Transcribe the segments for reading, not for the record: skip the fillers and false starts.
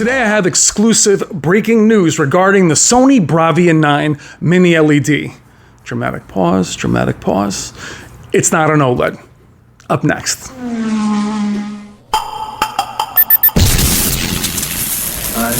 Today I have exclusive breaking news regarding the Sony Bravia 9 Mini LED. Dramatic pause, dramatic pause. It's not an OLED. Up next. I've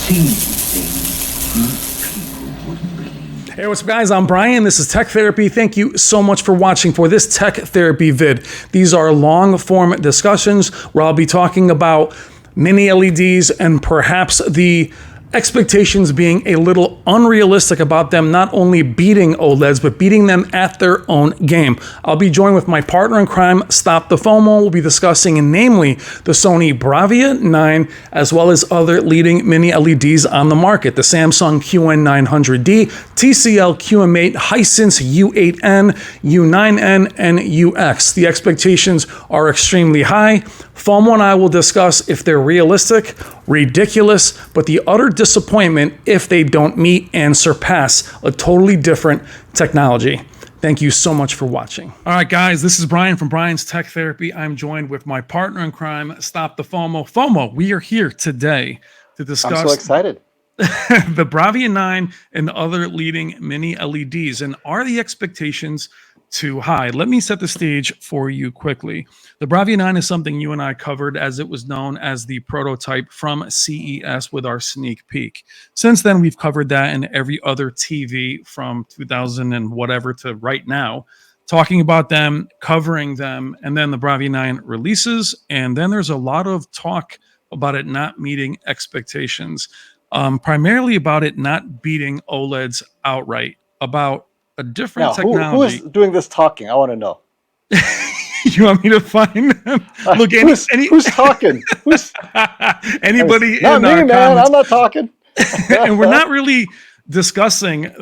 seen things people wouldn't believe. Hey, what's up guys? I'm Brian. This is Tech Therapy. Thank you so much for watching for this Tech Therapy vid. These are long form discussions where I'll be talking about mini LEDs and perhaps the expectations being a little unrealistic about them not only beating OLEDs, but beating them at their own game. I'll be joined with my partner in crime, Stop the FOMO. We'll be discussing namely the Sony Bravia 9, as well as other leading mini LEDs on the market, the Samsung QN900D, TCL QM8, Hisense U8N, U9N, and UX. The expectations are extremely high. FOMO and I will discuss if they're realistic, ridiculous, but the utter disappointment if they don't meet and surpass a totally different technology. Thank you so much for watching. All right, guys, this is Brian from Brian's Tech Therapy. I'm joined with my partner in crime, Stop the FOMO. FOMO, we are here today to discuss. I'm so excited. The Bravia 9 and the other leading mini LEDs. And are the expectations too high? Let me set the stage for you quickly. The Bravia 9 is something you and I covered as it was known as the prototype from CES with our sneak peek. Since then, we've covered that in every other TV from 2000 and whatever to right now, talking about them, covering them, and then the Bravia 9 releases. And then there's a lot of talk about it not meeting expectations, primarily about it not beating OLEDs outright, about a different technology. Who is doing this talking? I want to know. You want me to find them? Look, who's talking? Anybody not in me, our man. comments. I'm not talking. And we're not really discussing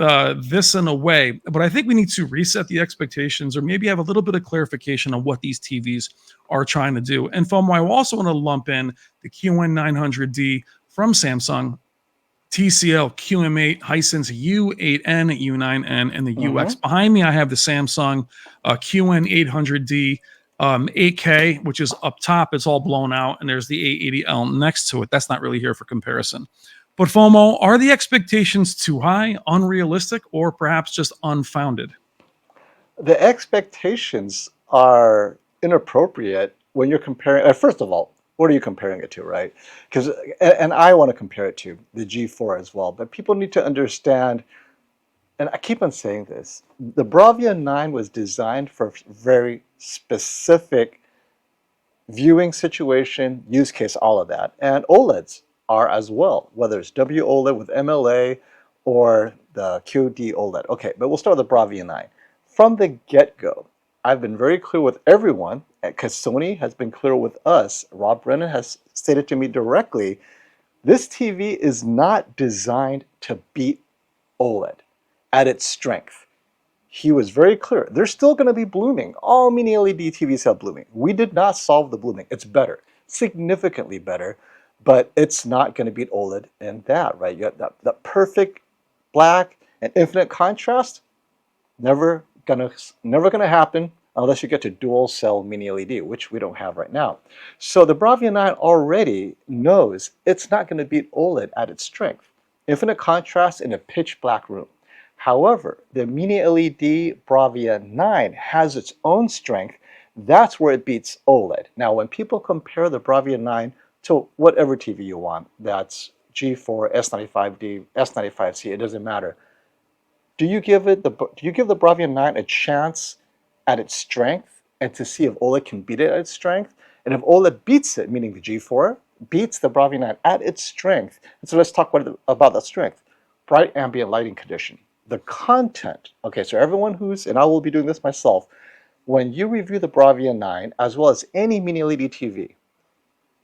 this in a way, but I think we need to reset the expectations or maybe have a little bit of clarification on what these TVs are trying to do. And FOMO, I also want to lump in the QN900D from Samsung, TCL QM8, Hisense U8N, U9N, and the UX. Behind me, I have the Samsung QN800D 8K, which is up top. It's all blown out, and there's the A80L next to it. That's not really here for comparison. But FOMO, are the expectations too high, unrealistic, or perhaps just unfounded? The expectations are inappropriate when you're comparing. First of all, what are you comparing it to, right? Because, and I want to compare it to the G4 as well, but people need to understand, and I keep on saying this, the Bravia 9 was designed for a very specific viewing situation, use case, all of that. And OLEDs are as well, whether it's WOLED with MLA or the QD-OLED. Okay, but we'll start with the Bravia 9. From the get-go, I've been very clear with everyone, because Sony has been clear with us. Rob Brennan has stated to me directly, this TV is not designed to beat OLED at its strength. He was very clear. They're still going to be blooming. All mini LED TVs have blooming. We did not solve the blooming. It's better, significantly better, but it's not going to beat OLED in that, right? You got that perfect black and infinite contrast. Never gonna happen unless you get to dual cell mini LED, which we don't have right now. So the Bravia 9 already knows it's not going to beat OLED at its strength. Infinite contrast in a pitch black room. However, the mini LED Bravia 9 has its own strength. That's where it beats OLED. Now, when people compare the Bravia 9 to whatever TV you want, that's G4, S95D, S95C, it doesn't matter. Do you give the Bravia 9 a chance at its strength and to see if OLED can beat it at its strength? And if OLED beats it, meaning the G4 beats the Bravia 9 at its strength, and so let's talk about that strength. Bright ambient lighting condition. The content, okay, so everyone who's, and I will be doing this myself, when you review the Bravia 9, as well as any mini LED TV,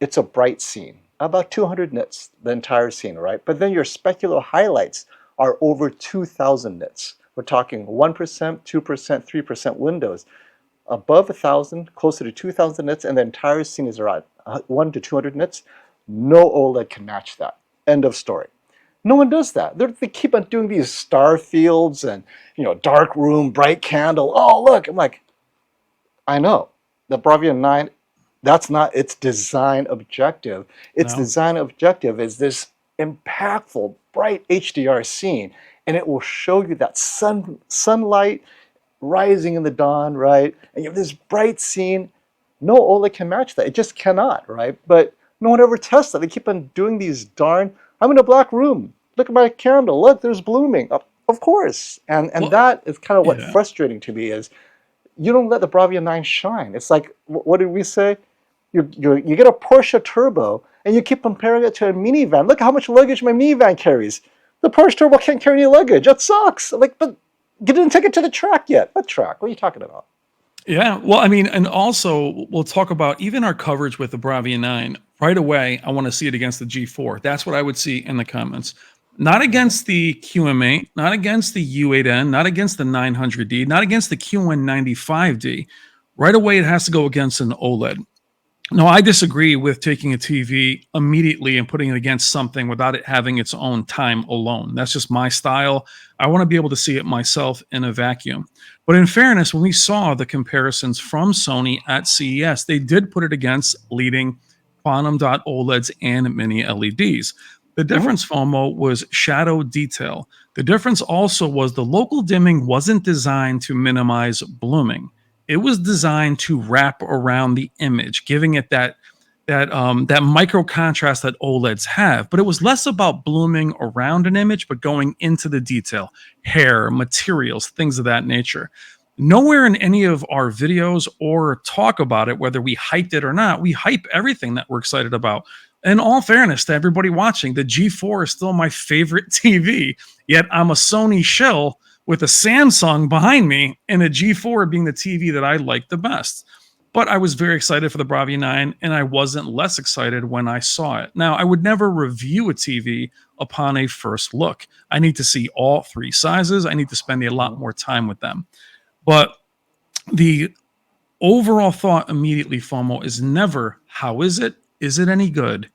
it's a bright scene, about 200 nits, the entire scene, right? But then your specular highlights are over 2,000 nits. We're talking 1%, 2%, 3% windows. Above 1,000, closer to 2,000 nits, and the entire scene is around 1 to 200 nits. No OLED can match that. End of story. No one does that. They keep on doing these star fields and, dark room, bright candle. Oh, look. I'm like, I know. The Bravia 9 That's not its design objective. Its No. design objective is this impactful, bright HDR scene, and it will show you that sunlight rising in the dawn, right? And you have this bright scene. No OLED can match that. It just cannot, right? But no one ever tests that. They keep on doing these darn. I'm in a black room. Look at my candle. Look, there's blooming. Of course, and Well, that is kind of what yeah. frustrating to me is you don't let the Bravia 9 shine. It's like, what did we say? You get a Porsche Turbo and you keep comparing it to a minivan. Look how much luggage my minivan carries. The Porsche Turbo can't carry any luggage. That sucks. Like, but you didn't take it to the track yet. What track? What are you talking about? Yeah. Well, I mean, and also we'll talk about even our coverage with the Bravia 9. Right away, I want to see it against the G4. That's what I would see in the comments. Not Mhm. against the QM8, not against the U8N, not against the 900D, not against the Q195D. Right away, it has to go against an OLED. No, I disagree with taking a TV immediately and putting it against something without it having its own time alone. That's just my style. I want to be able to see it myself in a vacuum. But in fairness, when we saw the comparisons from Sony at CES, they did put it against leading quantum dot OLEDs and mini LEDs. The Mhm. difference, FOMO, was shadow detail. The difference also was the local dimming wasn't designed to minimize blooming. It was designed to wrap around the image, giving it that micro contrast that OLEDs have. But it was less about blooming around an image, but going into the detail, hair, materials, things of that nature. Nowhere in any of our videos or talk about it, whether we hyped it or not, we hype everything that we're excited about. In all fairness to everybody watching, the G4 is still my favorite TV, yet I'm a Sony shill with a Samsung behind me and a G4 being the TV that I like the best. But I was very excited for the Bravia 9 and I wasn't less excited when I saw it. Now, I would never review a TV upon a first look. I need to see all three sizes. I need to spend a lot Mhm. more time with them. But the overall thought immediately, FOMO, is never how is it? Is it any good?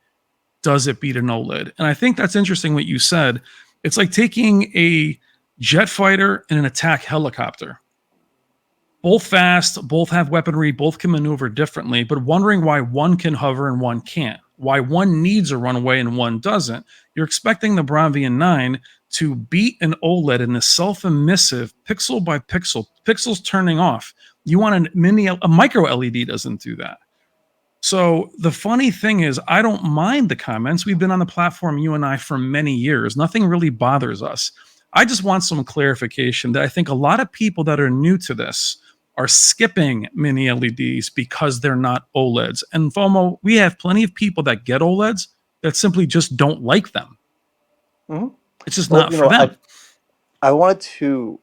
Does it beat an OLED? And I think that's interesting what you said. It's like taking a jet fighter and an attack helicopter. Both fast, both have weaponry, both can maneuver differently, but wondering why one can hover and one can't, why one needs a runway and one doesn't. You're expecting the Bravia 9 to beat an OLED in this self-emissive pixel by pixel, pixels turning off. You want a micro LED doesn't do that. So the funny thing is, I don't mind the comments. We've been on the platform, you and I, for many years. Nothing really bothers us. I just want some clarification that I think a lot of people that are new to this are skipping mini LEDs because they're not OLEDs. And FOMO, we have plenty of people that get OLEDs that simply just don't like them. Mhm. It's just Well, not for them. I wanted to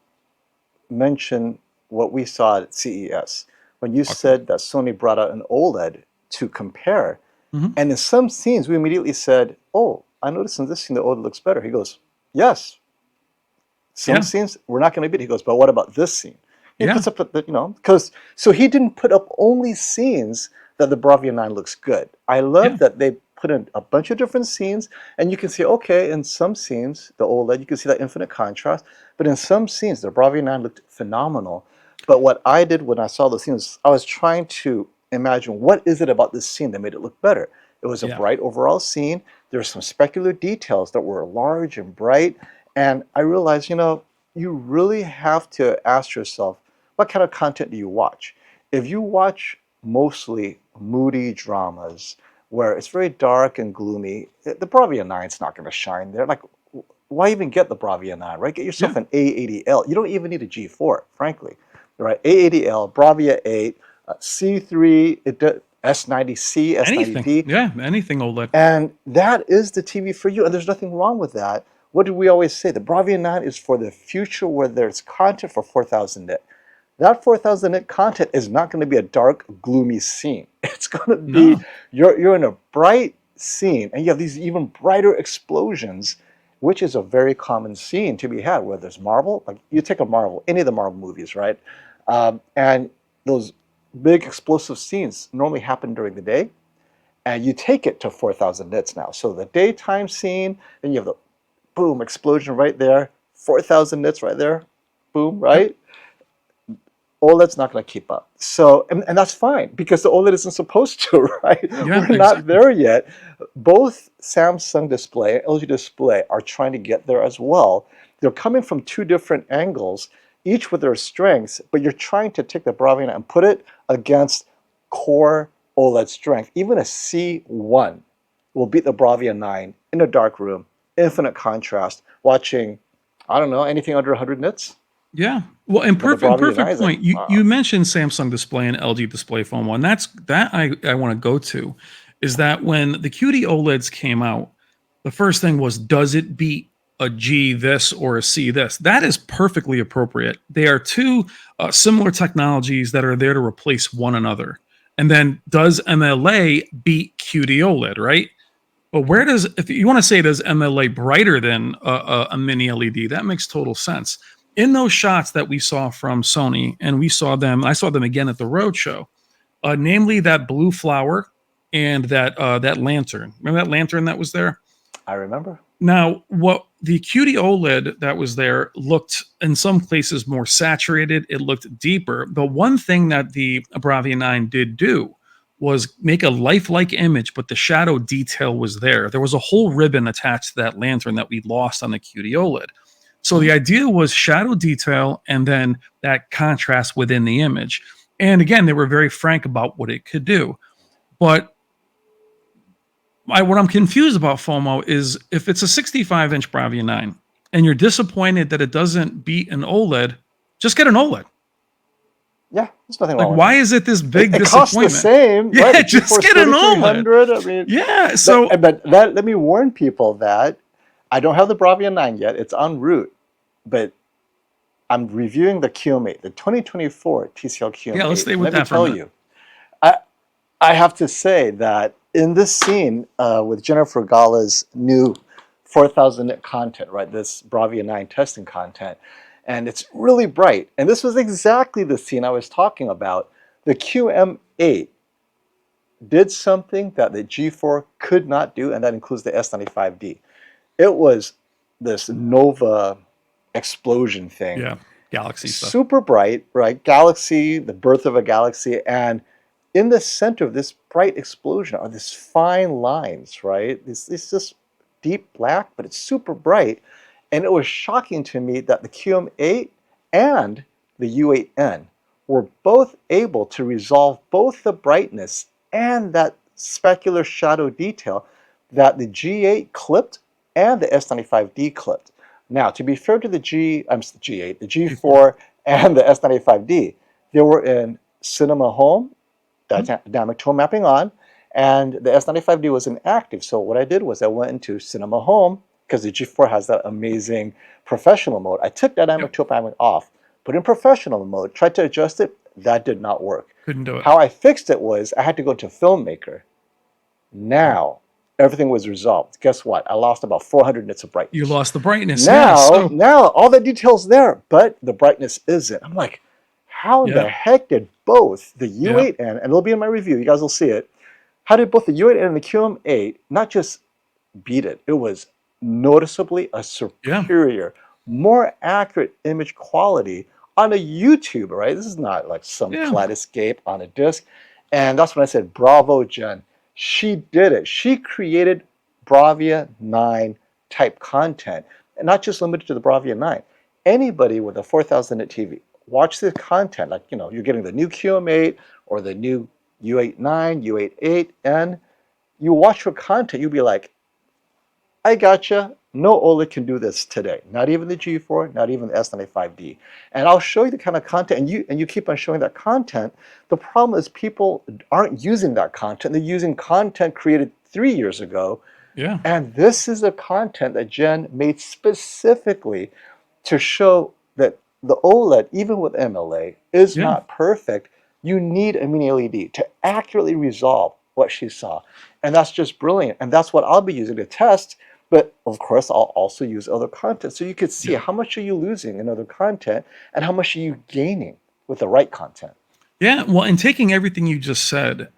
mention what we saw at CES when you Okay. said that Sony brought out an OLED to compare. Mhm. And in some scenes, we immediately said, "Oh, I noticed in this scene the OLED looks better." He goes, "Yes, some Yeah. scenes we're not going to beat." He goes, "But what about this scene?" He Yeah. puts up, because so he didn't put up only scenes that the Bravia 9 looks good. I Yeah. love that they put in a bunch of different scenes, and you can see, okay, in some scenes, the OLED, you can see that infinite contrast, but in some scenes, the Bravia 9 looked phenomenal. But what I did when I saw the scenes, I was trying to imagine what is it about this scene that made it look better. It was a Yeah. bright overall scene. There were some specular details that were large and bright, and I realized, you really have to ask yourself, what kind of content do you watch? If you watch mostly moody dramas where it's very dark and gloomy, the Bravia 9 is not going to shine there. Like, why even get the Bravia 9, right? Get Yeah. yourself an A80L. You don't even need a G4, frankly. Right? A80L, Bravia 8, C3, S90C, Anything. S90D. Yeah. Anything OLED. And that is the TV for you. And there's nothing wrong with that. What do we always say? The Bravia 9 is for the future where there's content for 4000 nit. That 4000 nit content is not going to be a dark, gloomy scene. It's going to be, No. you're in a bright scene and you have these even brighter explosions, which is a very common scene to be had where there's Marvel. Like you take a Marvel, any of the Marvel movies, right? And those big explosive scenes normally happen during the day and you take it to 4000 nits now. So the daytime scene, then you have the boom explosion right there, 4000 nits right there, boom, Yep. right? OLED's not going to keep up. So, and that's fine because the OLED isn't supposed to, right? Yeah, We're not there yet. Both Samsung Display and LG Display are trying to get there as well. They're coming from two different angles, each with their strengths, but you're trying to take the Bravia 9 and put it against core OLED strength. Even a C1 will beat the Bravia 9 in a dark room, infinite contrast, watching, I don't know, anything under 100 nits. Yeah. Well, and But the Bravia 9 perfect is point. like, You wow. you mentioned Samsung Display and LG Display Phone 1. That's that I want to go to is that when the QD OLEDs came out, the first thing was, does it beat a G this or a C this? That is perfectly appropriate. They are two similar technologies that are there to replace one another. And then does MLA beat QD OLED, right? But where does, if you want to say, does MLA brighter than a mini LED? That makes total sense. In those shots that we saw from Sony, and I saw them again at the Roadshow, namely that blue flower and that lantern. Remember that lantern that was there? I remember. Now, what the QD OLED that was there looked in some places more saturated, it looked deeper. But one thing that the Bravia 9 did do was make a lifelike image, but the shadow detail was there. There was a whole ribbon attached to that lantern that we lost on the QD OLED. So the idea was shadow detail and then that contrast within the image. And again, they were very frank about what it could do. But what I'm confused about, FOMO, is if it's a 65-inch Bravia 9 and you're disappointed that it doesn't beat an OLED, just get an OLED. Yeah, there's nothing Like, wrong with why it. is it this big It costs disappointment? the same. Yeah, right? just GeForce get an OLED. 3300, I mean, Yeah, so but let me warn people that I don't have the Bravia 9 yet. It's en route, but I'm reviewing the QM8, the 2024 TCL QM8. yeah, let's stay with Let me that for a tell minute. you, I have to say that in this scene with Jennifer Gala's new 4,000 nit content, right, this Bravia 9 testing content, and it's really bright. And this was exactly the scene I was talking about. The QM8 did something that the G4 could not do, and that includes the S95D. It was this nova explosion thing. Yeah, Galaxy stuff. Super bright, right? Galaxy, the birth of a galaxy, and in the center of this bright explosion are these fine lines, right? It's just deep black, but it's super bright. And it was shocking to me that the QM8 and the U8N were both able to resolve both the brightness and that specular shadow detail that the G8 clipped and the S95D clipped. Now, to be fair to the G8, the G4, and the S95D, they were in cinema home, dynamic tone mapping on, and the S95D was inactive. So what I did was I went into cinema home, because the G4 has that amazing professional mode. I took dynamic tone mapping off, put in professional mode, tried to adjust it, that did not work. Couldn't do it. How I fixed it was I had to go to Filmmaker. Now, everything was resolved. Guess what? I lost about 400 nits of brightness. You lost the brightness. Now, now all the detail's there, but the brightness isn't. I'm like, how the heck did both the U8N, and it'll be in my review, you guys will see it, how did both the U8N and the QM8 not just beat it, it was noticeably a superior, more accurate image quality on a YouTube, right? This is not like some kaleidoscope on a disc. And that's when I said, bravo, Jen. She did it. She created Bravia 9 type content, and not just limited to the Bravia 9. Anybody with a 4,000 nit TV, watch this content. Like, you know, you're getting the new QM8 or the new U8-9, U8-8, and you watch her content, you'll be like, I gotcha. No OLED can do this today. Not even the G4, not even the S95D. And I'll show you the kind of content, and you keep on showing that content. The problem is people aren't using that content. They're using content created 3 years ago. Yeah. And this is the content that Jen made specifically to show that the OLED, even with MLA, is not perfect. You need a mini LED to accurately resolve what she saw. And that's just brilliant. And that's what I'll be using to test. But of course, I'll also use other content. So you could see how much are you losing in other content and how much are you gaining with the right content. Yeah. Well, and taking everything you just said,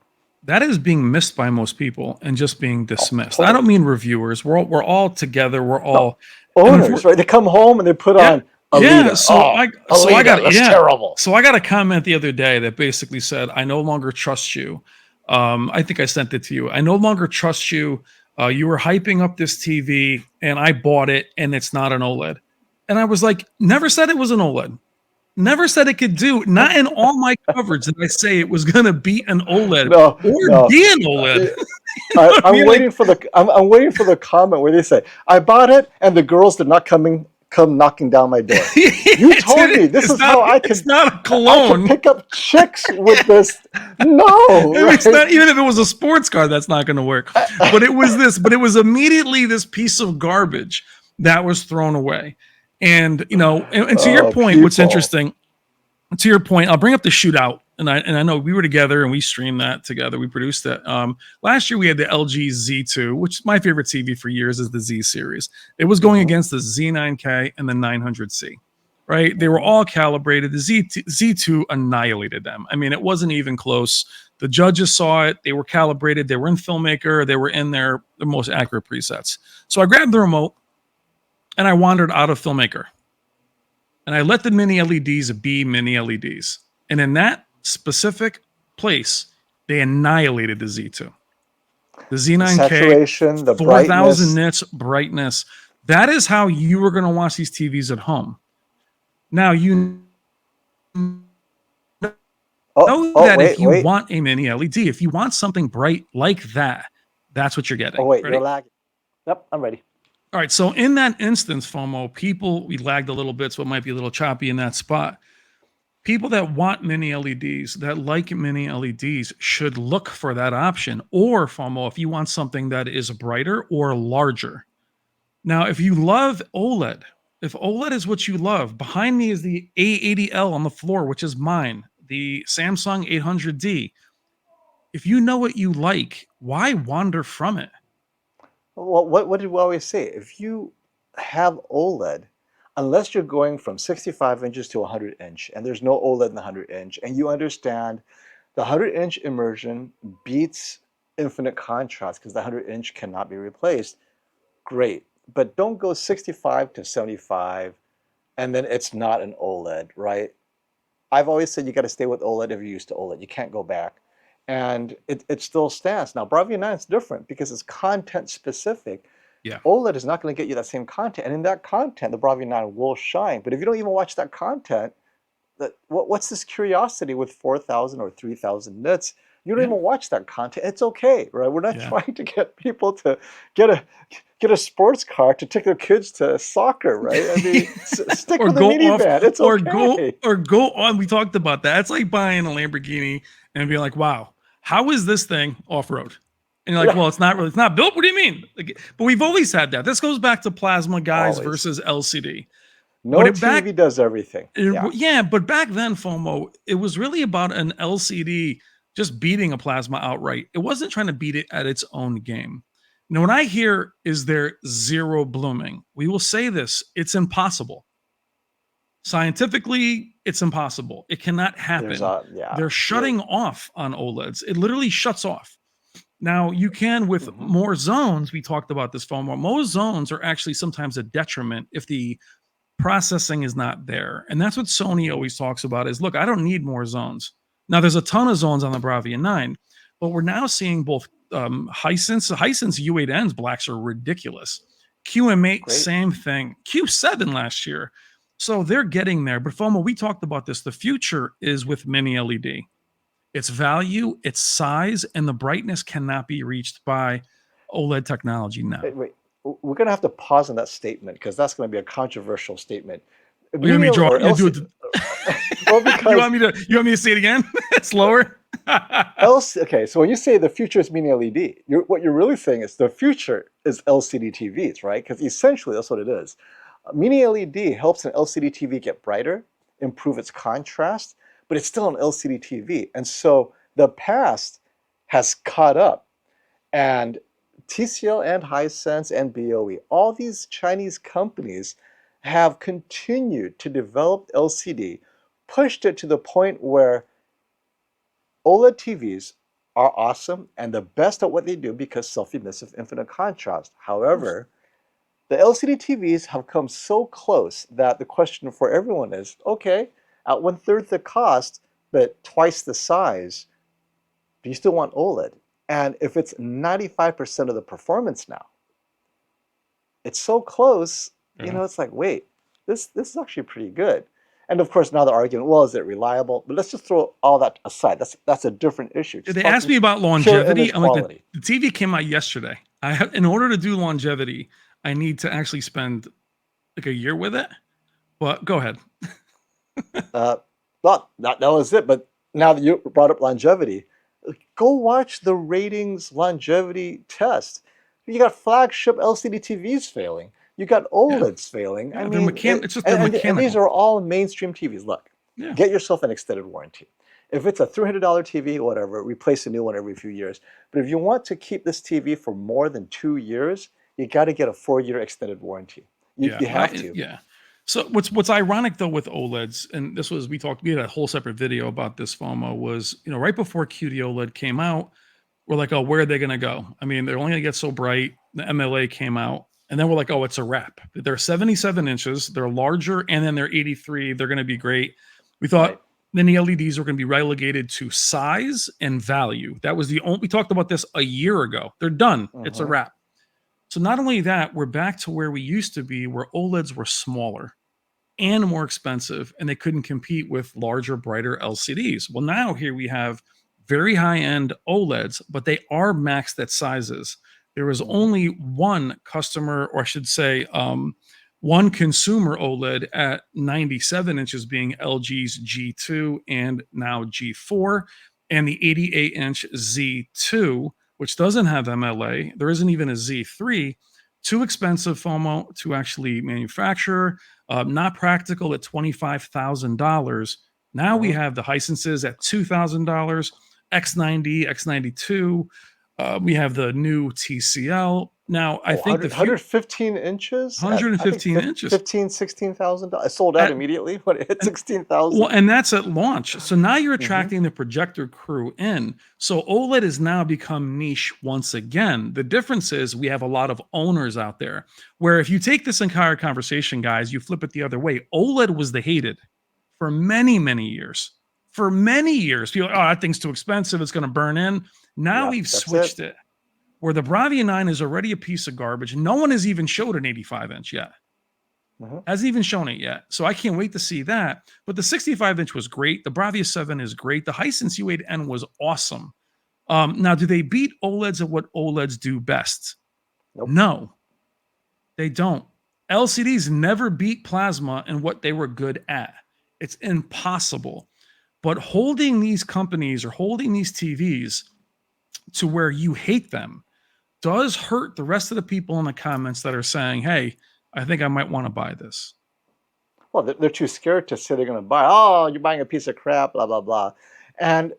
that is being missed by most people and just being dismissed. I don't mean reviewers. We're all together. We're all owners, right? They come home and they put on Yeah, Alita. Oh, Alita. That's terrible. so I got a comment the other day that basically said, "I no longer trust you." I think I sent it to you. I no longer trust you. You were hyping up this TV, and I bought it, and it's not an OLED. And I was like, never said it was an OLED. Never said it could do. Not in all my coverage did I say it was going to beat an OLED No, or no. be an OLED. You know what I I'm mean? Like, waiting for I'm waiting for the comment where they say I bought it and the girls did not come knocking down my door. You told me this is how it's not a I could cologne. pick up chicks with this. No, It's not right? even if it was a sports car, that's not going to work. But it was this. But it was immediately this piece of garbage that was thrown away. And and to your Oh, point, what's people. interesting. To your point, I'll bring up the shootout, and I know we were together and we streamed that together. We produced it. Last year we had the LG Z2, which is my favorite TV for years is the Z series. It was going Mhm, against the Z9K and the 900C. Right? They were mhm. all calibrated. The Z2 annihilated them. I mean, it wasn't even close. The judges saw it. They were calibrated. They were in Filmmaker. They were in their most accurate presets. So I grabbed the remote and I wandered out of Filmmaker and I let the mini LEDs be mini LEDs. And in that specific place, they annihilated the Z2. The The Z9K, saturation, the 4,000 brightness. nits brightness. That is how you were going to watch these TVs at home. Now, you Oh, know oh, that if wait, you wait. want a mini LED, if you want something bright like that, that's what you're Oh, getting. wait. You're Ready? lagging. Yep, I'm ready. All right. So in that instance, FOMO, we lagged a little bit, so it might be a little choppy in that spot. People that want mini LEDs, that like mini LEDs, should look for that option. Or FOMO, if you want something that is brighter or larger. Now, if you love OLED, if OLED is what you love, behind me is the A80L on the floor, which is mine, the Samsung 800D. If you know what you like, why wander from it? Well, what did we always say? If you have OLED, unless you're going from 65 inches to 100 inch, and there's no OLED in the 100 inch, and you understand the 100-inch immersion beats infinite contrast because the 100-inch cannot be replaced, great. But don't go 65 to 75 and then it's not an OLED, right? I've always said you got to stay with OLED if you're used to OLED. You can't go back. And it still stands. Now, Bravia 9 is different because it's content specific. Yeah. OLED is not going to get you that same content. And in that content, the Bravia 9 will shine. But if you don't even watch that content, what's this curiosity with 4,000 or 3,000 nits? You don't Yeah. even watch that content. It's okay, right? We're not Yeah. trying to get people to get a sports car to take their kids to soccer, right? I mean, stick Or with the go off minivan. It's okay. or go on. We talked about that. It's like buying a Lamborghini and being like, wow, how is this thing off-road? And you're like, Yeah, well, it's not built. What do you mean? Like, but we've always had that. This goes back to plasma guys always. versus LCD. But No it back TV does everything. Yeah. yeah, but back then, FOMO, it was really about an LCD just beating a plasma outright. It wasn't trying to beat it at its own game. Now, when I hear is there zero blooming, we will say this: it's impossible. Scientifically, it's impossible. It cannot There's happen. a yeah. They're shutting off on OLEDs. It literally shuts off. Now, you can with Mhm. more zones. We talked about this, FOMO. Most zones are actually sometimes a detriment if the processing is not there. And that's what Sony always talks about is look, I don't need more zones. Now there's a ton of zones on the Bravia 9, but we're now seeing both Hisense U8N's blacks are ridiculous. QM8, Great. same thing. Q7 last year. So they're getting there. But FOMO, we talked about this. The future is with mini LED. Its value, its size, and the brightness cannot be reached by OLED technology now. Wait. We're going to have to pause on that statement because that's going to be a controversial statement. Oh, you want me to Menial draw? or You do LC, it. well, you because want me to? You want me to say it again? Slower. okay, so when you say the future is mini LED, what you're really saying is the future is LCD TVs, right? Because essentially that's what it is. Mini LED helps an LCD TV get brighter, improve its contrast, but it's still an LCD TV. And so the past has caught up. And TCL and Hisense and BOE, all these Chinese companies have continued to develop LCD, pushed it to the point where OLED TVs are awesome and the best at what they do because self-emissive infinite contrast. Of course. However, The LCD TVs have come so close that the question for everyone is, okay, at 1/3 the cost, but twice the size, do you still want OLED? And if it's 95% of the performance now, it's so close, Yeah. it's like, wait, this is actually pretty good. And of course, now the argument, well, is it reliable? But let's just throw all that aside. That's a different issue. Did Just they ask talking me about pure longevity? image I'm like, quality. the TV came out yesterday. In order to do longevity, I need to actually spend like a year with it. But go ahead. Uh, well, that was it. But now that you brought up longevity, go watch the ratings longevity test. You got flagship LCD TVs failing. You got Yeah. OLEDs failing. I Yeah. mean, It's just they're and these mechanical. are all mainstream TVs. Look, Yeah. get yourself an extended warranty. If it's a $300 TV, whatever, replace a new one every few years. But if you want to keep this TV for more than 2 years, you got to get a 4-year extended warranty. Yeah. You have to. Yeah. So what's ironic though with OLEDs, and we had a whole separate video about this FOMO, was right before QD-OLED came out, we're like, oh, where are they gonna go? I mean, they're only gonna get so bright. The MLA came out, and then we're like, oh, it's a wrap. They're 77 inches, they're larger, and then they're 83. They're gonna be great. We thought Right. then the LEDs were gonna be relegated to size and value. That was the only we talked about this a year ago. They're done. It's a Mhm. wrap. So not only that, we're back to where we used to be, where OLEDs were smaller and more expensive, and they couldn't compete with larger, brighter LCDs. Well, now here we have very high-end OLEDs, but they are maxed at sizes. There was Mhm. only one customer, or I should say, one consumer OLED at 97 inches, being LG's G2 and now G4, and the 88-inch Z2, which doesn't have MLA. There isn't even a Z3. Too expensive, FOMO, to actually manufacture, not practical at $25,000. Now we Mhm. have the Hisenses at $2,000, X90, X92. We have the new TCL. Now, I Oh, think 115 inches at, I think, 115 inches. 15, $16,000. It sold out At, immediately when it hit and, well, 16,000. and that's at launch. So now you're Hmm. attracting the projector crew in. So OLED has now become niche once again. The difference is we have a lot of owners out there where if you take this entire conversation, guys, you flip it the other way. OLED was the hated for many, many years. For many years, people, oh, that thing's too expensive. It's going to burn in. Now Yeah, we've that's it. switched it where the Bravia 9 is already a piece of garbage. No one has even showed an 85 inch yet. Hmm. Hasn't even shown it yet. So I can't wait to see that. But the 65 inch was great. The Bravia 7 is great. The Hisense U8N was awesome. Now, do they beat OLEDs at what OLEDs do best? Nope. No, they don't. LCDs never beat plasma in what they were good at. It's impossible. But holding these companies or holding these TVs to where you hate them does hurt the rest of the people in the comments that are saying, hey, I think I might want to buy this. Well, they're too scared to say they're going to buy. Oh, you're buying a piece of crap, blah, blah, blah. And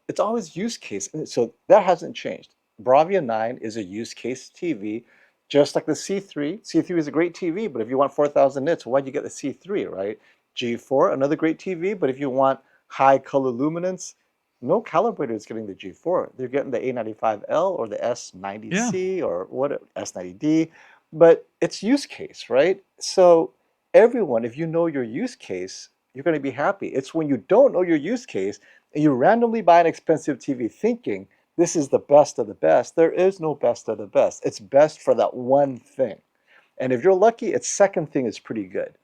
it's always use case. And so that hasn't changed. Bravia 9 is a use case TV, just like the C3. C3 is a great TV, but if you want 4,000 nits, why'd you get the C3, right? G4, another great TV, but if you want high color luminance, no calibrator is getting the G4. They're getting the A95L or the Yeah. S90C or what S90D, but it's use case, right? So everyone, if you know your use case, you're going to be happy. It's when you don't know your use case and you randomly buy an expensive TV thinking this is the best of the best. There is no best of the best. It's best for that one thing. And if you're lucky, its second thing is pretty good.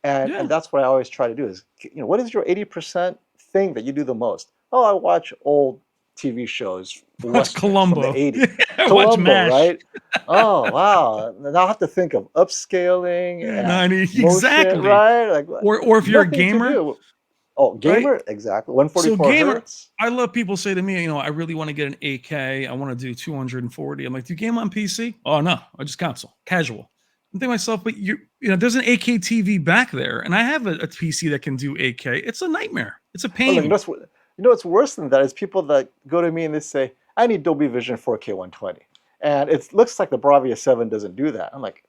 And Yeah. that's what I always try to do is, what is your 80% thing that you do the most? Oh, I watch old TV shows, Watch Westerns from the Columbo. 80s. Yeah, watch Columbo, MASH. right? Oh, wow. Now I have to think of upscaling Yeah, and 90. motion, Exactly. right? Like Or if you're a nothing to gamer, do. Oh, right? gamer? Exactly. So 144 gamer, hertz. I love people say to me, I really want to get an 8K. I want to do 240. I'm like, do you game on PC? Oh no, I just console, casual. I'm thinking to myself, but there's an 8K TV back there, and I have a PC that can do 8K. It's a nightmare. It's a Oh, look, pain. what's worse than that is people that go to me and they say, I need Dolby Vision 4K 120. And it looks like the Bravia 7 doesn't do that. I'm like,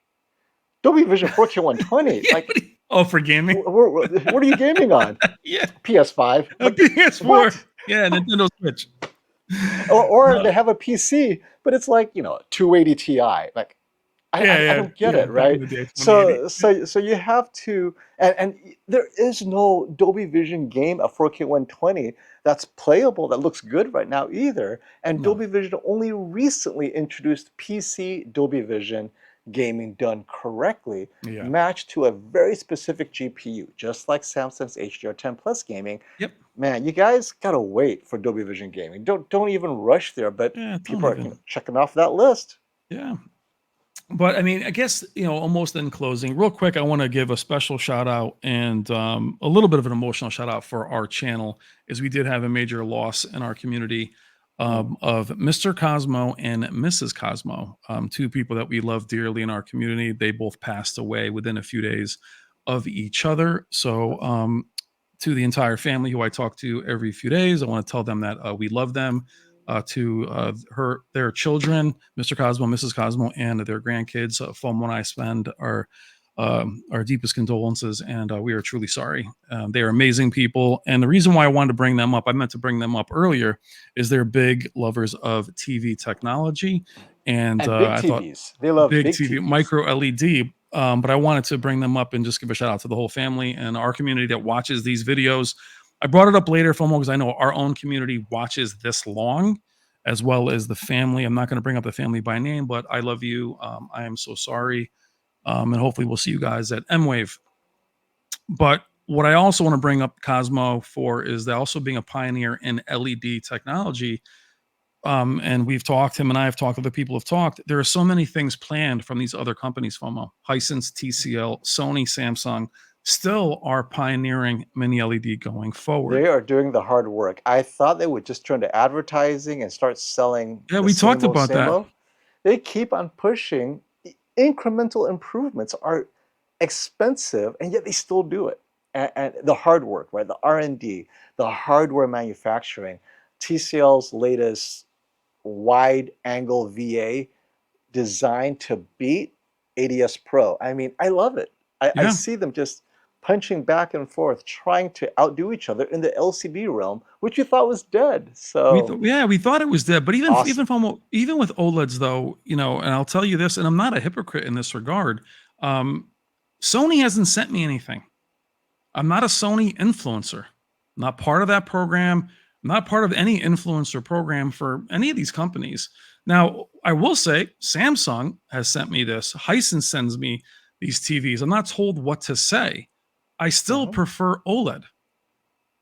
Dolby Vision 4K 120? Yeah, Like, oh, for gaming? what are you gaming on? Yeah, PS5? a Like, PS4. what? Yeah, Nintendo Switch. Or No, they have a PC, but it's like, 280 Ti. Like, I don't get yeah. it, Back in right? the day, 2080. So you have to, and there is no Dolby Vision game at 4K 120 that's playable that looks good right now either. And No. Dolby Vision only recently introduced PC Dolby Vision gaming done correctly, Yeah. matched to a very specific GPU, just like Samsung's HDR10 Plus gaming. Yep. Man, you guys gotta wait for Dolby Vision gaming. Don't even rush there, but Yeah. Don't people are even. checking off that list. Yeah. But I mean, I guess, almost in closing, real quick, I want to give a special shout out and a little bit of an emotional shout out for our channel, as we did have a major loss in our community of Mr. Cosmo and Mrs. Cosmo, two people that we love dearly in our community. They both passed away within a few days of each other. So, to the entire family who I talk to every few days, I want to tell them that we love them. To their children, Mr. Cosmo, Mrs. Cosmo, and their grandkids. From when I spend our deepest condolences, and we are truly sorry. They are amazing people, and the reason why I wanted to bring them up, I meant to bring them up earlier, is they're big lovers of TV technology, and And big I thought TVs. They love big big TV, TVs. micro LED. But I wanted to bring them up and just give a shout out to the whole family and our community that watches these videos. I brought it up later, FOMO, because I know our own community watches this long, as well as the family. I'm not going to bring up the family by name, but I love you. I am so sorry. And hopefully we'll see you guys at M-Wave. But what I also want to bring up Cosmo for is that also being a pioneer in LED technology. And we've talked, him and I have talked, other people have talked. There are so many things planned from these other companies, FOMO, Hisense, TCL, Sony, Samsung, still are pioneering mini LED going forward. They are doing the hard work. I thought they would just turn to advertising and start selling Yeah, the we talked same old, about same that. old. They keep on pushing. Incremental improvements are expensive, and yet they still do it. And the hard work, right? The R&D, the hardware manufacturing, TCL's latest wide angle VA designed to beat ADS Pro. I mean, I love it. I Yeah. see them just punching back and forth, trying to outdo each other in the LCD realm, which you thought was dead. So We thought it was dead, but awesome. even with OLEDs though, and I'll tell you this, and I'm not a hypocrite in this regard. Sony hasn't sent me anything. I'm not a Sony influencer. I'm not part of that program. I'm not part of any influencer program for any of these companies. Now, I will say Samsung has sent me this. Hisense sends me these TVs. I'm not told what to say. I still Mhm. prefer OLED.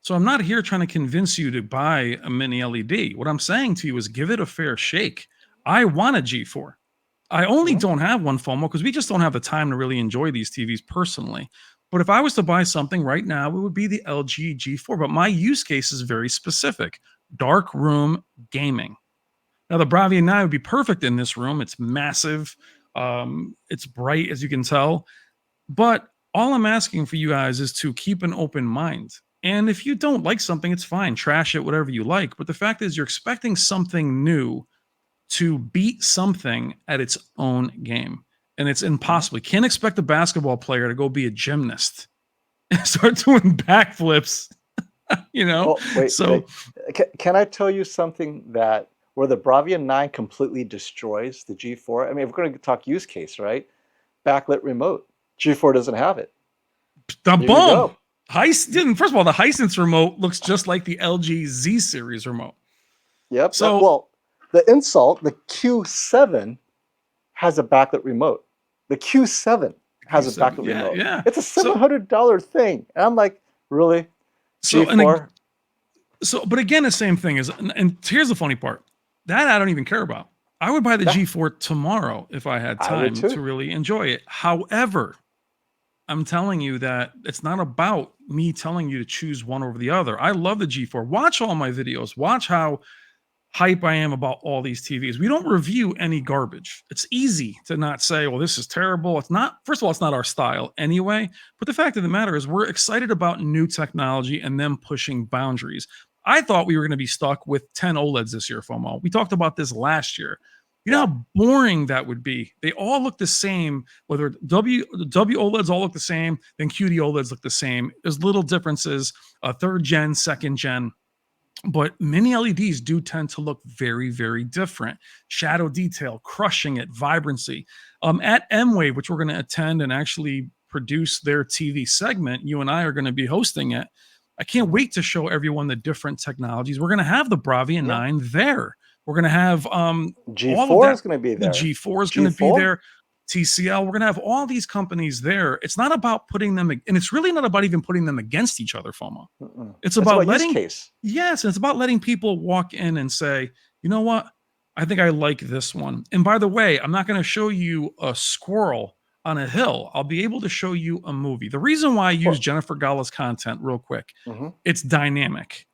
So I'm not here trying to convince you to buy a mini LED. What I'm saying to you is give it a fair shake. I want a G4. I only Mhm. don't have one FOMO because we just don't have the time to really enjoy these TVs personally. But if I was to buy something right now, it would be the LG G4. But my use case is very specific: dark room gaming. Now, the Bravia 9 would be perfect in this room. It's massive. It's bright, as you can tell. But all I'm asking for you guys is to keep an open mind. And if you don't like something, it's fine. Trash it, whatever you like. But the fact is, you're expecting something new to beat something at its own game. And it's Mhm. impossible. You can't expect a basketball player to go be a gymnast and start doing backflips, you know? Oh, wait, So, wait. Can I tell you something that where the Bravia 9 completely destroys the G4? I mean, if we're going to talk use case, right? Backlit remote. G4 doesn't have it. the There you boom. go. First of all, the Hisense remote looks just like the LG Z series remote. Yep. So, Well, the insult, the Q7 has a backlit remote. The Q7 has a Q7, backlit yeah, remote. yeah. It's a So, $700 thing. And I'm like, really? so, and G4? but again, the same thing is, and here's the funny part, that I don't even care about. I would buy the Nah, G4 tomorrow if I had I would time to too. really enjoy it. However, I'm telling you that it's not about me telling you to choose one over the other. I love the G4. Watch all my videos. Watch how hype I am about all these TVs. We don't review any garbage. It's easy to not say, well, this is terrible. It's not, first of all, it's not our style anyway. But the fact of the matter is, we're excited about new technology and them pushing boundaries. I thought we were going to be stuck with 10 OLEDs this year, FOMO. We talked about this last year. You know Yeah. how boring that would be? They all look the same, whether W OLEDs all look the same, then QD OLEDs look the same. There's little differences, third gen, second gen. But mini LEDs do tend to look very, very different. Shadow detail, crushing it, vibrancy. At M-Wave, which we're going to attend and actually produce their TV segment, you and I are going to be hosting it. I can't Mhm. wait to show everyone the different technologies. We're going to have the Bravia Yeah. 9 there. We're going to have all of G4 that. is going to be The there. G4 is going to be G4? there. TCL, we're going to have all these companies there. It's not about putting them, and it's really not about even putting them against each other, FOMO. Mm-mm. It's It's about about use letting, case. yes, it's about letting people walk in and say, you know what? I think I like this one. And by the way, I'm not going to show you a squirrel on a hill. I'll be able to show you a movie. The reason why I use Well, Jennifer Gala's content real quick, mhm. it's dynamic.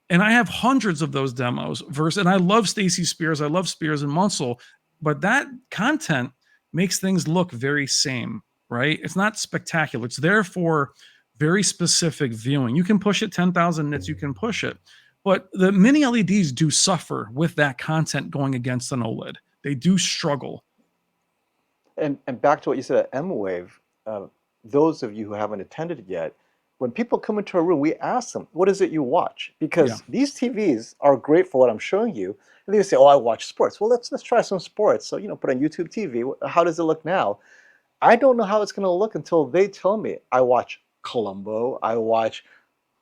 And I have hundreds of those demos and I love Stacey Spears. I love Spears and Munsell, but that content makes things look very same, right? It's not spectacular. It's there for very specific viewing. You can push it 10,000 nits, you can push it. But the mini LEDs do suffer with that content going against an OLED. They do struggle. And back to what you said at M-Wave, those of you who haven't attended it yet, when people come into a room, we ask them, what is it you watch? Yeah, Because these TVs are great for what I'm showing you. And they say, oh, I watch sports. Well, let's try some sports. So, put on YouTube TV. How does it look now? I don't know how it's going to look until they tell me. I watch Columbo, I watch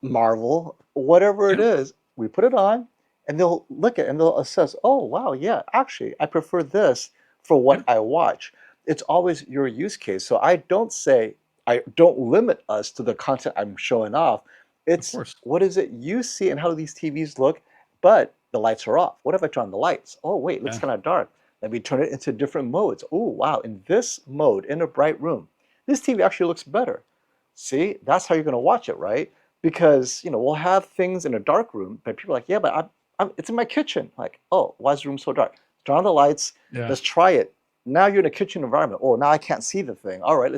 Marvel, whatever it yeah, is. We put it on and they'll look at it and they'll assess, oh, wow, yeah, actually, I prefer this for yeah, what I watch. It's always your use case. So I don't limit us to the content I'm showing off. of It's course. what is it you see and how do these TVs look? But the lights are off. What if I turn on the lights? Oh, wait, it looks Yeah, kind of dark. Let me turn it into different modes. Oh, wow, in this mode, in a bright room, this TV actually looks better. See, that's how you're going to watch it, right? Because we'll have things in a dark room, but people are like, yeah, but it's in my kitchen. Like, oh, why is the room so dark? Turn on the lights. yeah. Let's try it. Now you're in a kitchen environment. Oh, now I can't see the thing. All right,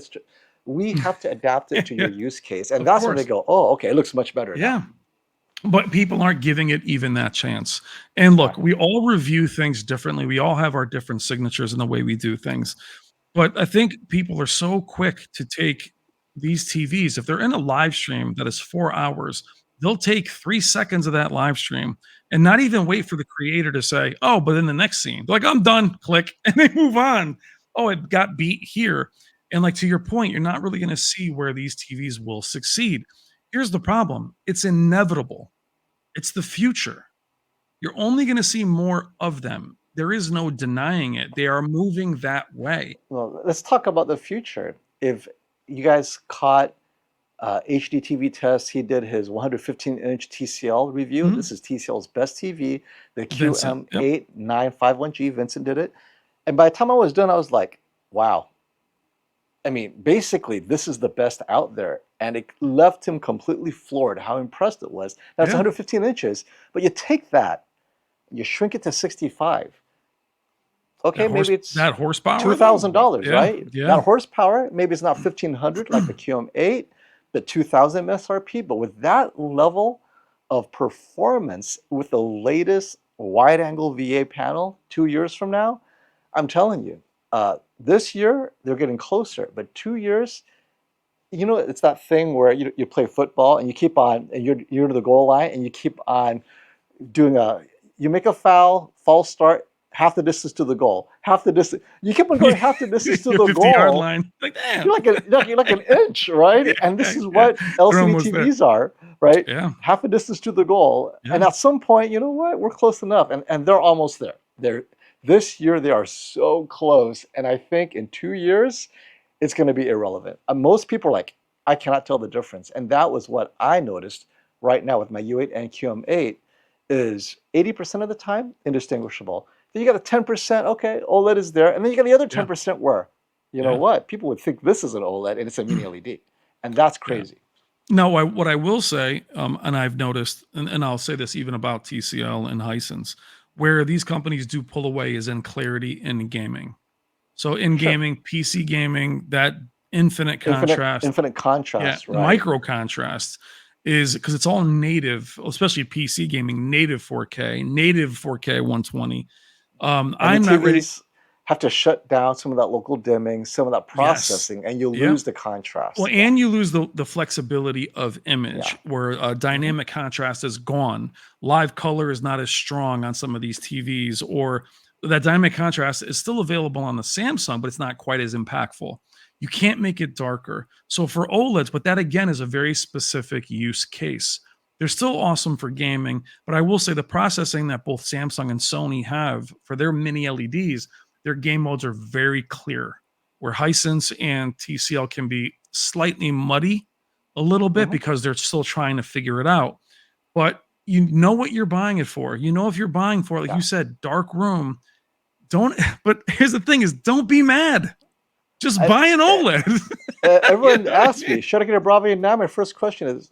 we have to adapt it to your Yeah, use case, and of that's when they course. go, oh, okay, it looks much better now. Yeah. But people aren't giving it even that chance. And look, Exactly. we all review things differently. We all have our different signatures in the way we do things. But I think people are so quick to take these TVs. If they're in a live stream that is 4 hours, they'll take 3 seconds of that live stream and not even wait for the creator to say, oh, but in the next scene, they're like, I'm done, click, and they move on. Oh, it got beat here. And like to your point, you're not really going to see where these TVs will succeed. Here's the problem, it's inevitable. It's the future. You're only going to see more of them. There is no denying it. They are moving that way. Well, let's talk about the future. If you guys caught HD TV Test, he did his 115-inch TCL review. Mhm. This is TCL's best TV, the Vincent. Yep. QM8951G. Vincent did it. And by the time I was done, I was like, wow. I mean, basically, this is the best out there. And it left him completely floored how impressed it was. That's Yeah. 115 inches, but you take that, you shrink it to 65. Okay, maybe it's That horsepower though. $2,000, Yeah. right? Yeah. That horsepower, maybe it's not 1,500 like the QM8, but 2,000 MSRP. But with that level of performance, with the latest wide-angle VA panel 2 years from now, I'm telling you, this year they're getting closer, but 2 years, it's that thing where you play football and you keep on, and you're to the goal line and you keep on doing you make a foul, false start, half the distance to the goal, half the distance. You keep on going half the distance to Your the 50-yard goal. line. Like, damn. You're like an inch, right? And this is Yeah. what They're LCD almost there. TVs are, right? Yeah. Half a distance to the goal. And Yeah. at some point, you know what? We're close enough. And they're almost there. This year they are so close. And I think in 2 years, it's going to be irrelevant. Most people are like, I cannot tell the difference. And that was what I noticed right now with my U8 and QM8 is 80% of the time indistinguishable. Then you got a 10%, okay, OLED is there. And then you got the other Yeah. 10% where, you know Yeah. what? People would think this is an OLED and it's a mini LED. And that's Yeah. crazy. No, what I will say, and I've noticed, and I'll say this even about TCL and Hisense, where these companies do pull away is in clarity in gaming. So in Sure. gaming, PC gaming, that infinite Infinite, contrast, infinite yeah, contrast, right? micro contrast is because it's all native, especially PC gaming, native 4K 120. And the I'm not ready. TVs, have to shut down some of that local dimming, some of that Yes. processing, and you Yep. lose the contrast. Well, Yeah. and you lose the flexibility of Yeah. image where Hmm. dynamic contrast is gone. Live color is not as strong on some of these TVs, or that dynamic contrast is still available on the Samsung, but it's not quite as impactful. You can't make it darker. So for OLEDs, but that again is a very specific use case. They're still awesome for gaming, but I will say the processing that both Samsung and Sony have for their mini LEDs, their game modes are very clear, where Hisense and TCL can be slightly muddy a little bit Hmm. because they're still trying to figure it out. But you know what you're buying it for. You know if you're buying for, like you Yeah. said, dark room, don't but here's the thing is don't be mad. Just I, buy an OLED. You everyone know what I asks mean? me, should I get a Bravia 9? My first question is,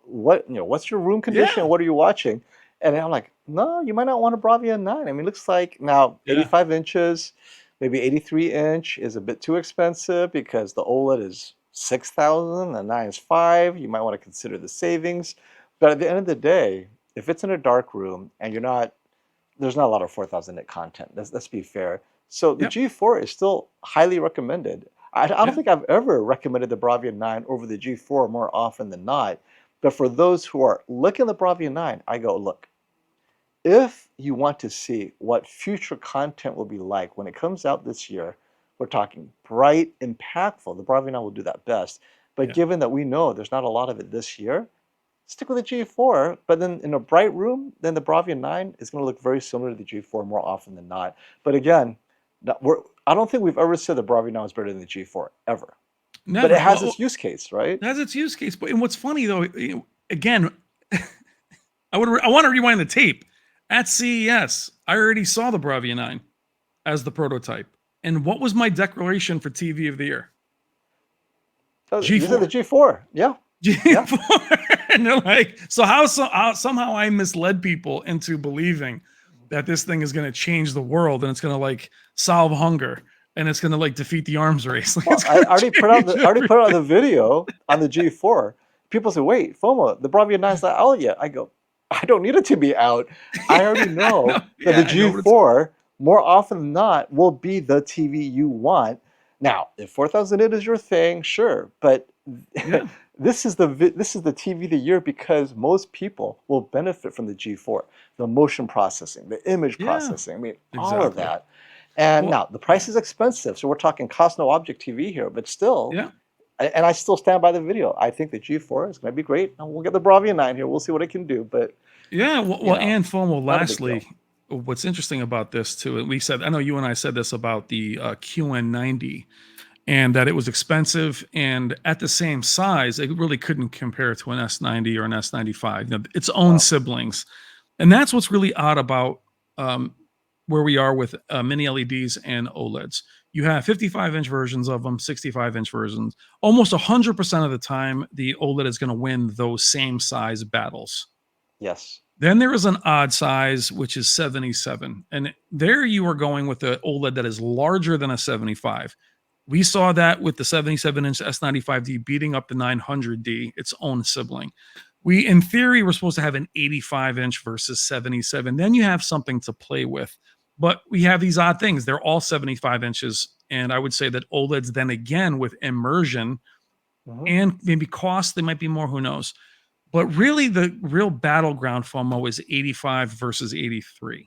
what's your room condition? Yeah. What are you watching? And I'm like, no, you might not want a Bravia 9. I mean, it looks like now Yeah. 85 inches, maybe 83-inch is a bit too expensive because the OLED is 6,000, the 9 is 5. You might want to consider the savings. But at the end of the day, if it's in a dark room and there's not a lot of 4,000 nit content. Let's be fair. So the Yep. G4 is still highly recommended. I don't Yeah. think I've ever recommended the Bravia 9 over the G4 more often than not. But for those who are looking at the Bravia 9, I go, look, if you want to see what future content will be like when it comes out this year, we're talking bright, impactful. The Bravia 9 will do that best. But Yeah. given that we know there's not a lot of it this year, stick with the G4. But then in a bright room, then the Bravia 9 is going to look very similar to the G4 more often than not. But again, I don't think we've ever said the Bravia 9 is better than the G4, ever. But it Never. has its use case, right? That's its use case. But and what's funny though, again, I want to rewind the tape. At CES, I already saw the Bravia 9 as the prototype. And what was my declaration for TV of the year? You said the G4. G4. Yeah, yeah. G4. And they're like, so how somehow I misled people into believing that this thing is going to change the world and it's going to like solve hunger and it's going to like defeat the arms race. Like Well, it's I going already to put out change the I already put out everything. the video on the G4. People say, "Wait, FOMO, the Bravia 9 is not out yet." I go, "I don't need it to be out. I already know that the Yeah, I know what it's. G4 more often than not will be the TV you want." Now, if 4,000 nit is your thing, sure, but Yeah, this is the TV of the year because most people will benefit from the G4, the motion processing, the image yeah, processing. I mean, all of exactly. that. And Well, now the yeah, price is expensive, so we're talking cost no object TV here, but still, yeah. and I still stand by the video. I think the G4 is going to be great, and we'll get the Bravia 9 here. We'll see what it can do, but Yeah, and FOMO, not a big deal. lastly, what's interesting about this too, and we said, I know you and I said this about the QN90 and that it was expensive and at the same size, it really couldn't compare to an S90 or an S95, its own Wow. siblings. And that's what's really odd about um, where we are with mini LEDs and OLEDs. You have 55-inch versions of them, 65-inch versions. Almost 100% of the time, the OLED is going to win those same size battles. Yes. Then there is an odd size, which is 77. And there you are going with the OLED that is larger than a 75. We saw that with the 77-inch S95D beating up the 900D, its own sibling. We, in theory, were supposed to have an 85-inch versus 77. Then you have something to play with. But we have these odd things. They're all 75 inches. And I would say that OLEDs, then again, with immersion Hmm. and maybe cost, they might be more, who knows. But really, the real battleground FOMO is 85 versus 83.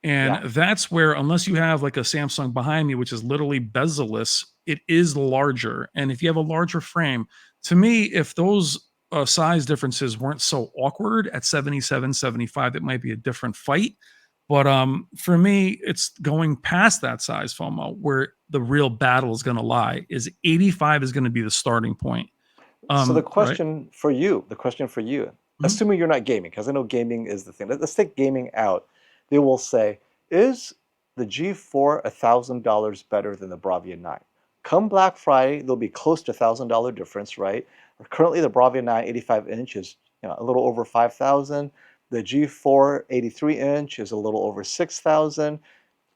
And Yeah. that's where, unless you have like a Samsung behind me, which is literally bezel-less, it is larger. And if you have a larger frame, to me, if those size differences weren't so awkward at 77, 75, it might be a different fight. But for me, it's going past that size FOMO where the real battle is going to lie. Is 85 is going to be the starting point. So Right? the question for you, Mhm. assuming you're not gaming, because I know gaming is the thing. Let's take gaming out. They will say, is the G4 $1,000 better than the Bravia 9? Come Black Friday, there'll be close to $1,000 difference, right? Currently, the Bravia 9 85-inch is a little over 5,000. The G4 83-inch is a little over 6,000.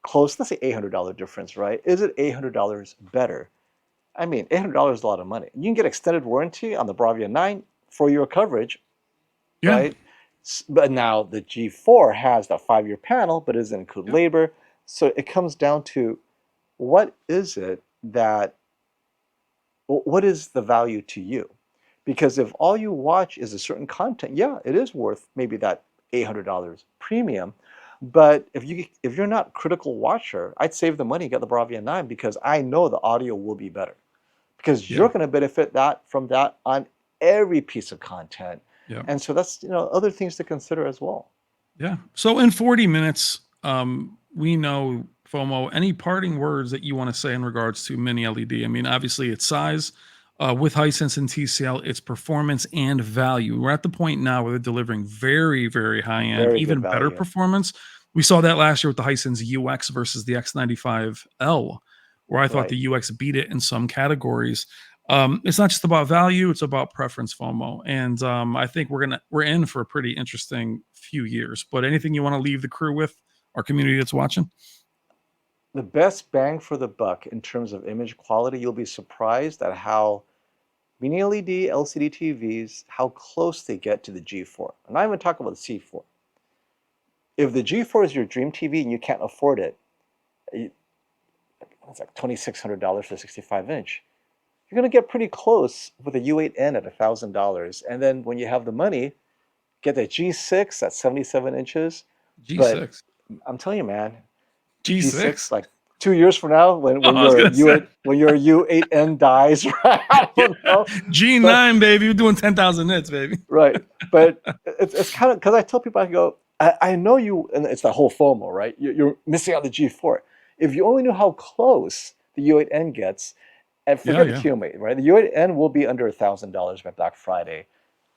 Close, let's say $800 difference, right? Is it $800 better? I mean, $800 is a lot of money. You can get extended warranty on the Bravia 9 for your coverage, Yeah. right? But now the G4 has that 5-year panel, but it doesn't include labor. So it comes down to what is it that what is the value to you? Because if all you watch is a certain content, yeah, it is worth maybe that $800 premium. But if you're not a critical watcher, I'd save the money, get the Bravia 9 because I know the audio will be better. Because Yeah. you're going to benefit from that on every piece of content. Yeah. And so that's other things to consider as well. Yeah. So in 40 minutes, we know, FOMO, any parting words that you want to say in regards to mini LED? I mean, obviously its size, with Hisense and TCL, its performance and value. We're at the point now where they're delivering very, very high end, Very good even better value. performance. We saw that last year with the Hisense UX versus the X95L, where I thought Right. the UX beat it in some categories. It's not just about value; it's about preference, FOMO, and I think we're in for a pretty interesting few years. But anything you want to leave the crew with, our community that's watching? The best bang for the buck in terms of image quality, you'll be surprised at how mini LED LCD TVs, how close they get to the G4. I'm not even talking about the C4. If the G4 is your dream TV and you can't afford it, it's like $2,600 for a 65-inch. You're going to get pretty close with a U8N at $1,000. And then when you have the money, get the G6 at 77 inches. G6, I'm telling you, man, G6. like 2 years from now, when I was your gonna say U8N dies, right? I don't know. G9, baby. You're doing 10,000 nits, baby. Right. But it's kind of because I tell people, I go, I know you, and it's that whole FOMO, right? You're missing out the G4. If you only knew how close the U8N gets, and forget the QMA, right? The U8N will be under $1,000 by Black Friday.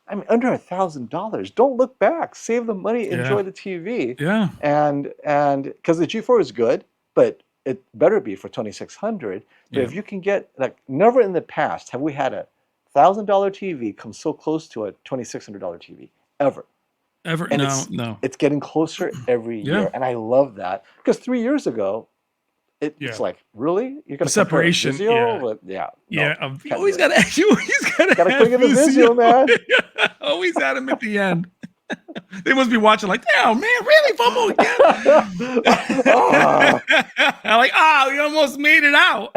I mean, under $1,000. Don't look back. Save the money. Enjoy the TV. Yeah. And because the G4 is good, but it better be for 2,600. But if you can get, like, never in the past have we had a $1,000 TV come so close to a $2,600 TV ever. Ever? And No. It's getting closer every year, and I love that because 3 years ago, it's like, really, you're going to separation. Vizio? You always got to click in the Vizio, man. Always at him at the end. They must be watching like, damn, man, really, FOMO again? Like, you almost made it out.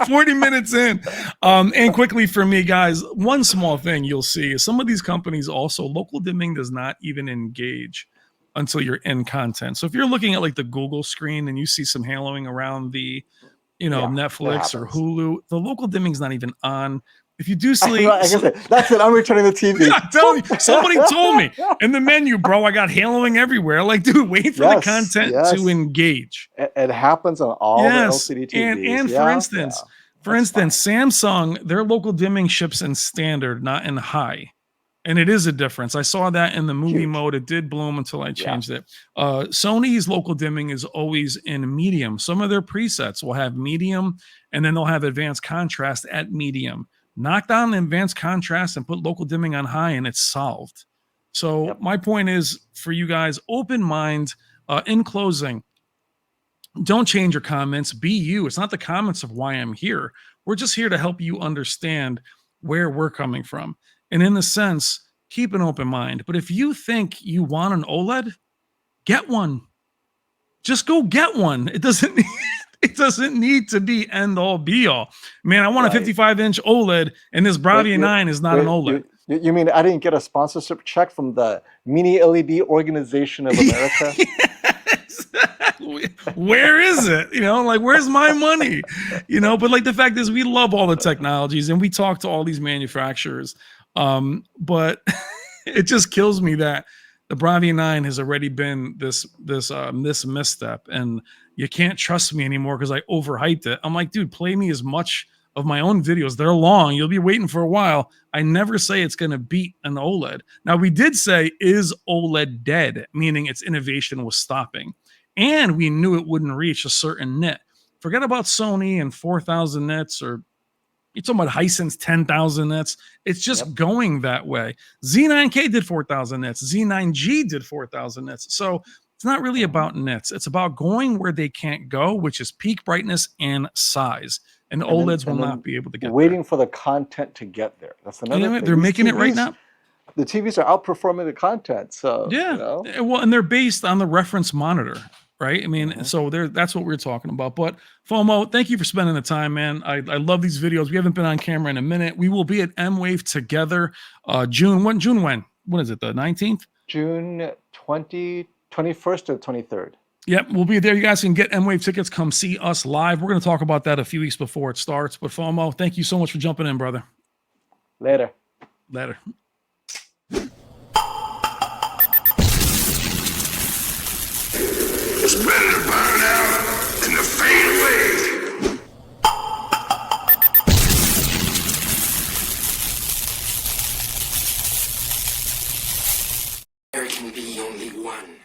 40 minutes in. And quickly for me, guys, one small thing you'll see is some of these companies also, local dimming does not even engage until you're in content. So if you're looking at like the Google screen and you see some haloing around the, Netflix or Hulu, the local dimming's not even on. If you do see, that's it. I'm returning the TV. I'm telling you, somebody told me in the menu, bro. I got haloing everywhere. Like, dude, wait for the content to engage. It happens on all the LCD TVs. And for instance, Samsung, their local dimming ships in standard, not in high. And it is a difference. I saw that in the movie mode. It did bloom until I changed it. Sony's local dimming is always in medium. Some of their presets will have medium, and then they'll have advanced contrast at medium. Knock down the advanced contrast and put local dimming on high, and it's solved. So my point is for you guys, open mind. In closing, don't change your comments. Be you. It's not the comments of why I'm here. We're just here to help you understand where we're coming from. And in the sense, keep an open mind. But if you think you want an OLED, get one. Just go get one. It doesn't need to be end all be all. Man, I want a 55-inch OLED, and this Bravia 9 is not an OLED. You mean I didn't get a sponsorship check from the Mini LED Organization of America? Yes. Where is it? Like, where's my money? But like the fact is, we love all the technologies and we talk to all these manufacturers. But it just kills me that the Bravia 9 has already been this misstep, and you can't trust me anymore because I overhyped it. I'm like, dude, play me as much of my own videos. They're long. You'll be waiting for a while. I never say it's going to beat an OLED. Now, we did say, is OLED dead? Meaning its innovation was stopping. And we knew it wouldn't reach a certain nit. Forget about Sony and 4,000 nits, or you're talking about Hisense 10,000 nits. It's just going that way. Z9K did 4,000 nits. Z9G did 4,000 nits. So it's not really about nits. It's about going where they can't go, which is peak brightness and size. And OLEDs will not be able to get waiting for the content to get there. That's another thing. They're making it right now. The TVs are outperforming the content. So well, and they're based on the reference monitor. right? I mean, so that's what we're talking about. But FOMO, thank you for spending the time, man. I love these videos. We haven't been on camera in a minute. We will be at M-Wave together. June when? What is it? The 19th? June 21st or 23rd. Yep, we'll be there. You guys can get M-Wave tickets. Come see us live. We're going to talk about that a few weeks before it starts. But FOMO, thank you so much for jumping in, brother. Later. Later. It's better to burn out than to fade away. There can be only one.